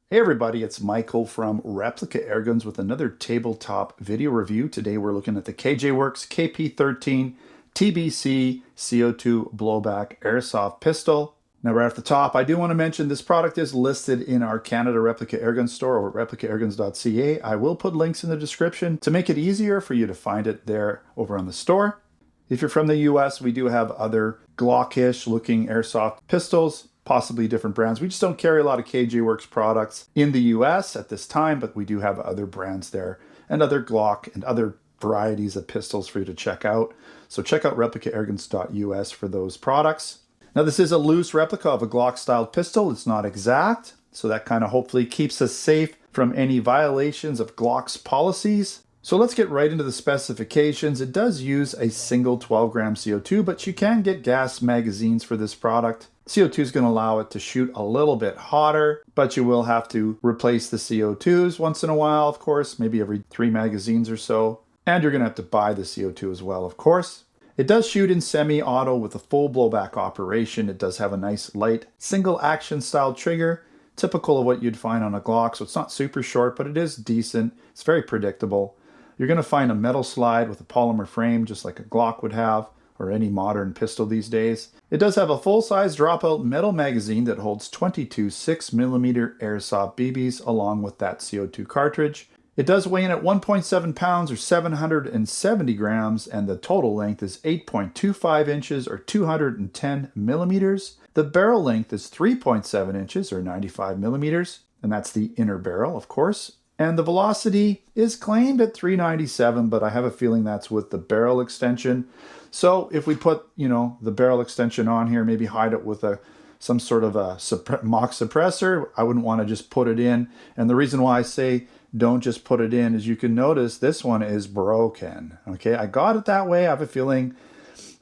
Hey everybody, it's Michael from Replica Airguns with another tabletop video review. Today we're looking at the KJWorks KP-13 TBC CO2 Blowback Airsoft Pistol. Now right off the top, I do want to mention this product is listed in our Canada Replica Airgun store over at replicaairguns.ca. I will put links in the description to make it easier for you to find it there over on the store. If you're from the US, we do have other Glock-ish looking airsoft pistols, possibly different brands. We just don't carry a lot of KJWorks products in the US at this time, but we do have other brands there and other Glock and other varieties of pistols for you to check out. So check out replicaairguns.us for those products. Now this is a loose replica of a Glock style pistol. It's not exact, so that kind of hopefully keeps us safe from any violations of Glock's policies. So let's get right into the specifications. It does use a single 12-gram CO2, but you can get gas magazines for this product. CO2 is going to allow it to shoot a little bit hotter, but you will have to replace the CO2s once in a while, of course, maybe every 3 magazines or so. And you're going to have to buy the CO2 as well, of course. It does shoot in semi-auto with a full blowback operation. It does have a nice light single action style trigger, typical of what you'd find on a Glock. So it's not super short, but it is decent. It's very predictable. You're going to find a metal slide with a polymer frame, just like a Glock would have, or any modern pistol these days. It does have a full-size dropout metal magazine that holds 22 6mm airsoft BBs along with that CO2 cartridge. It does weigh in at 1.7 pounds or 770 grams, and the total length is 8.25 inches or 210 millimeters. The barrel length is 3.7 inches or 95 millimeters, and that's the inner barrel, of course. And the velocity is claimed at 397, but I have a feeling that's with the barrel extension. So if we put, the barrel extension on here, maybe hide it with some sort of a mock suppressor, I wouldn't want to just put it in. And the reason why I say don't just put it in is you can notice this one is broken. Okay, I got it that way. I have a feeling,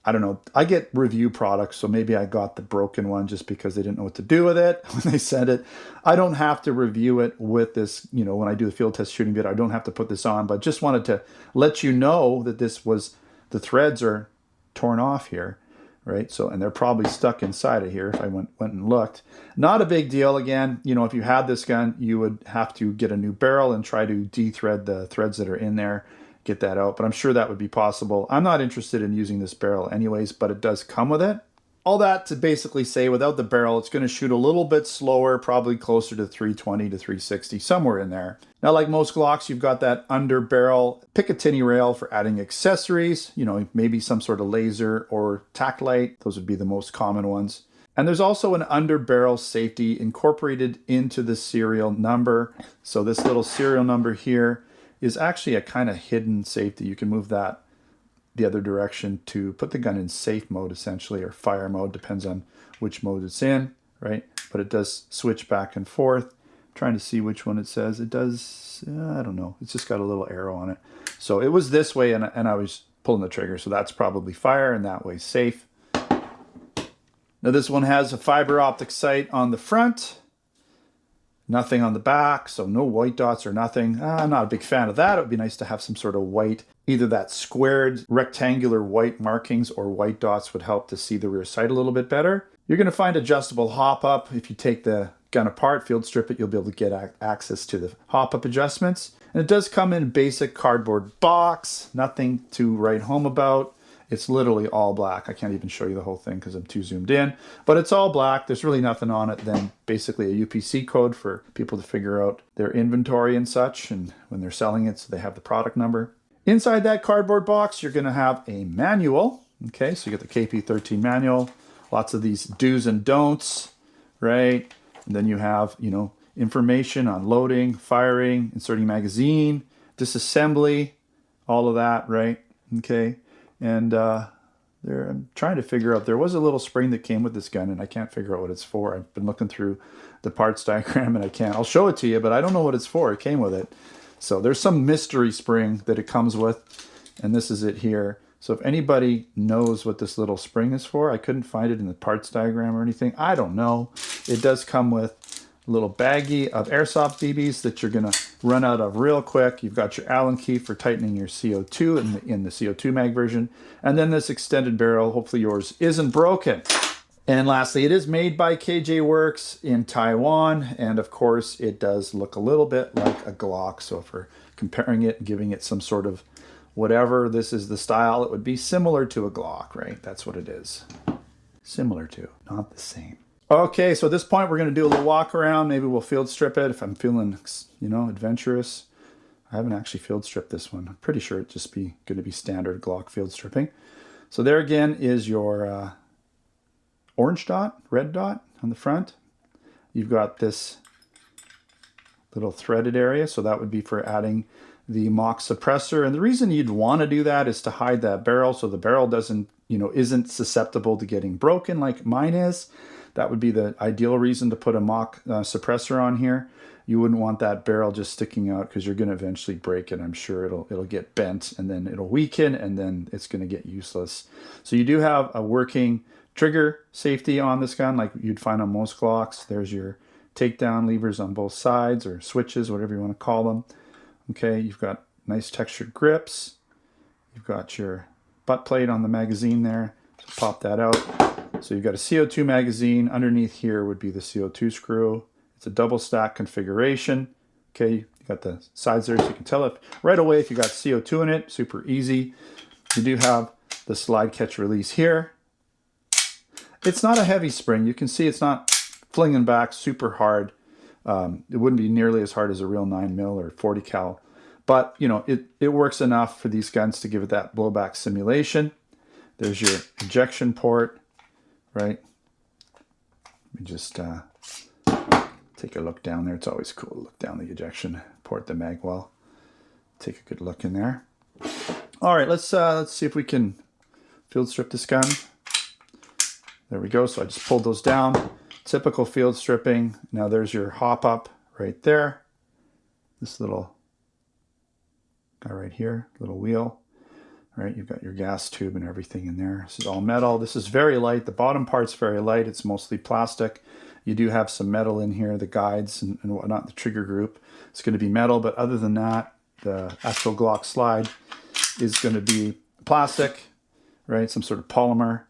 I don't know, I get review products, so maybe I got the broken one just because they didn't know what to do with it when they sent it. I don't have to review it with this, when I do the field test shooting video, I don't have to put this on, but just wanted to let you know that the threads are torn off here, right? So, and they're probably stuck inside of here if I went and looked. Not a big deal. Again, if you had this gun, you would have to get a new barrel and try to de-thread the threads that are in there, get that out, but I'm sure that would be possible. I'm not interested in using this barrel anyways, but it does come with it. All that to basically say, without the barrel, it's going to shoot a little bit slower, probably closer to 320 to 360, somewhere in there. Now, like most Glocks, you've got that under barrel Picatinny rail for adding accessories, maybe some sort of laser or tack light. Those would be the most common ones. And there's also an under barrel safety incorporated into the serial number. So this little serial number here is actually a kind of hidden safety. You can move that the other direction to put the gun in safe mode, essentially, or fire mode, depends on which mode it's in, right? But it does switch back and forth. I'm trying to see which one it says. It does, I don't know. It's just got a little arrow on it. So it was this way, and I was pulling the trigger, so that's probably fire, and that way safe. Now this one has a fiber optic sight on the front. Nothing on the back, so no white dots or nothing. I'm not a big fan of that. It would be nice to have some sort of white, either that squared rectangular white markings or white dots would help to see the rear sight a little bit better. You're going to find adjustable hop-up. If you take the gun apart, field strip it, you'll be able to get access to the hop-up adjustments. And it does come in basic cardboard box, nothing to write home about. It's literally all black. I can't even show you the whole thing because I'm too zoomed in, but it's all black. There's really nothing on it than basically a UPC code for people to figure out their inventory and such, and when they're selling it, so they have the product number. Inside that cardboard box, you're going to have a manual. Okay, so you get the KP-13 manual, lots of these do's and don'ts, right? And then you have, information on loading, firing, inserting magazine, disassembly, all of that, right? Okay. And I'm trying to figure out, there was a little spring that came with this gun, and I can't figure out what it's for. I've been looking through the parts diagram, and I can't. I'll show it to you, but I don't know what it's for. It came with it. So there's some mystery spring that it comes with, and this is it here. So if anybody knows what this little spring is for, I couldn't find it in the parts diagram or anything. I don't know. It does come with little baggie of airsoft BBs that you're gonna run out of real quick. You've got your Allen key for tightening your CO2 in the CO2 mag version. And then this extended barrel, hopefully yours isn't broken. And lastly, it is made by KJWorks in Taiwan, and of course it does look a little bit like a Glock. So if we're comparing it and giving it some sort of whatever, this is the style, it would be similar to a Glock, right? That's what it is. Similar to, not the same. Okay, so at this point we're going to do a little walk around. Maybe we'll field strip it if I'm feeling, you know, adventurous. I haven't actually field stripped this one. I'm pretty sure it's just going to be standard Glock field stripping. So there again is your orange dot, red dot on the front. You've got this little threaded area, so that would be for adding the mock suppressor. And the reason you'd want to do that is to hide that barrel so the barrel doesn't, you know, isn't susceptible to getting broken like mine is. That would be the ideal reason to put a mock suppressor on here. You wouldn't want that barrel just sticking out because you're going to eventually break it. I'm sure it'll get bent and then it'll weaken and then it's going to get useless. So you do have a working trigger safety on this gun like you'd find on most Glocks. There's your takedown levers on both sides, or switches, whatever you want to call them. Okay, you've got nice textured grips. You've got your butt plate on the magazine there. So pop that out. So you've got a CO2 magazine. Underneath here would be the CO2 screw. It's a double stack configuration. Okay, you got the sides there so you can tell it right away if you got CO2 in it. Super easy. You do have the slide catch release here. It's not a heavy spring. You can see it's not flinging back super hard. It wouldn't be nearly as hard as a real 9mm or 40 cal, but you know, it works enough for these guns to give it that blowback simulation. There's your ejection port, right? Let me just take a look down there. It's always cool to look down the ejection port, the mag well. Take a good look in there. All right, let's see if we can field strip this gun. There we go. So I just pulled those down. Typical field stripping. Now there's your hop up right there. This little guy right here, little wheel. All right, you've got your gas tube and everything in there. This is all metal. This is very light. The bottom part's very light. It's mostly plastic. You do have some metal in here, the guides and whatnot, the trigger group. It's going to be metal, but other than that, the actual Glock slide is going to be plastic, right? Some sort of polymer.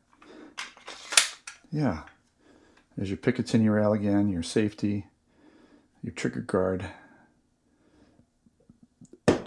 Yeah. There's your Picatinny rail again, your safety, your trigger guard.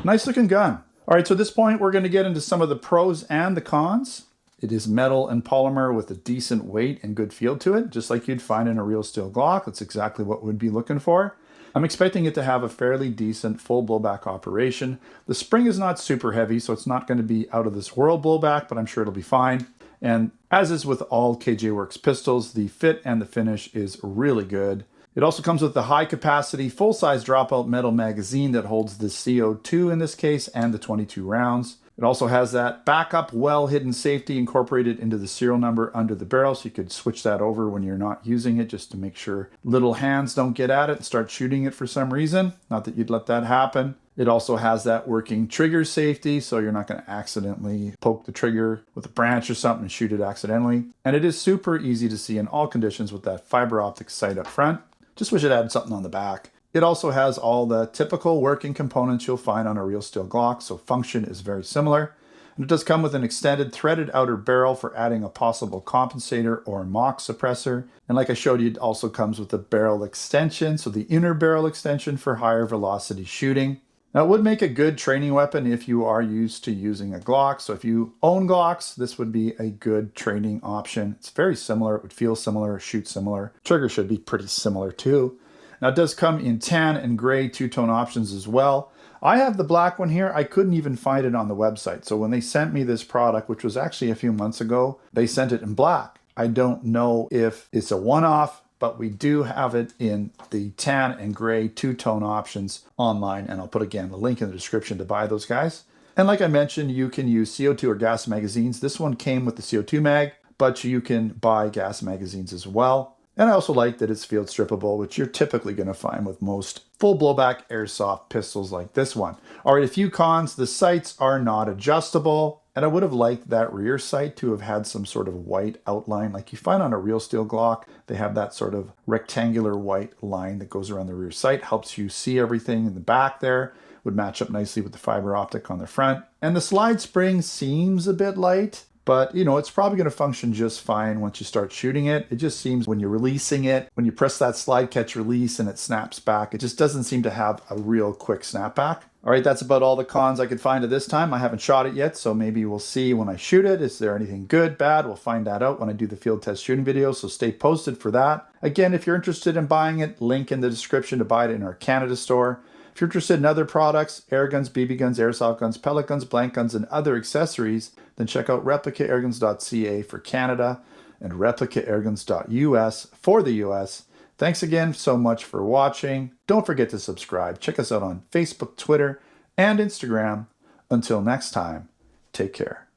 Nice looking gun. All right, so at this point, we're going to get into some of the pros and the cons. It is metal and polymer with a decent weight and good feel to it, just like you'd find in a real steel Glock. That's exactly what we'd be looking for. I'm expecting it to have a fairly decent full blowback operation. The spring is not super heavy, so it's not going to be out of this world blowback, but I'm sure it'll be fine. And as is with all KJWorks pistols, the fit and the finish is really good. It also comes with the high capacity, full-size dropout metal magazine that holds the CO2 in this case and the 22 rounds. It also has that backup well-hidden safety incorporated into the serial number under the barrel, so you could switch that over when you're not using it just to make sure little hands don't get at it and start shooting it for some reason. Not that you'd let that happen. It also has that working trigger safety, so you're not going to accidentally poke the trigger with a branch or something and shoot it accidentally. And it is super easy to see in all conditions with that fiber optic sight up front. Just wish it had something on the back. It also has all the typical working components you'll find on a real steel Glock, so function is very similar. And it does come with an extended threaded outer barrel for adding a possible compensator or mock suppressor. And like I showed you, it also comes with a barrel extension, so the inner barrel extension for higher velocity shooting. Now, it would make a good training weapon if you are used to using a Glock. So if you own Glocks, this would be a good training option. It's very similar. It would feel similar, shoot similar. Trigger should be pretty similar too. Now, it does come in tan and gray two-tone options as well. I have the black one here. I couldn't even find it on the website. So when they sent me this product, which was actually a few months ago, they sent it in black. I don't know if it's a one-off, but we do have it in the tan and gray two-tone options online. And I'll put, again, the link in the description to buy those guys. And like I mentioned, you can use CO2 or gas magazines. This one came with the CO2 mag, but you can buy gas magazines as well. And I also like that it's field strippable, which you're typically going to find with most full blowback airsoft pistols like this one. All right, a few cons. The sights are not adjustable. And I would have liked that rear sight to have had some sort of white outline like you find on a real steel Glock. They have that sort of rectangular white line that goes around the rear sight, helps you see everything in the back there. Would match up nicely with the fiber optic on the front. And the slide spring seems a bit light, But, you know, it's probably going to function just fine once you start shooting it. It just seems when you're releasing it, when you press that slide catch release and it snaps back, it just doesn't seem to have a real quick snapback. All right, that's about all the cons I could find at this time. I haven't shot it yet, so maybe we'll see when I shoot it. Is there anything good, bad? We'll find that out when I do the field test shooting video, so stay posted for that. Again, if you're interested in buying it, link in the description to buy it in our Canada store. If you're interested in other products, air guns, BB guns, airsoft guns, pellet guns, blank guns, and other accessories, then check out replicaairguns.ca for Canada and replicaairguns.us for the US. Thanks again so much for watching. Don't forget to subscribe. Check us out on Facebook, Twitter, and Instagram. Until next time, take care.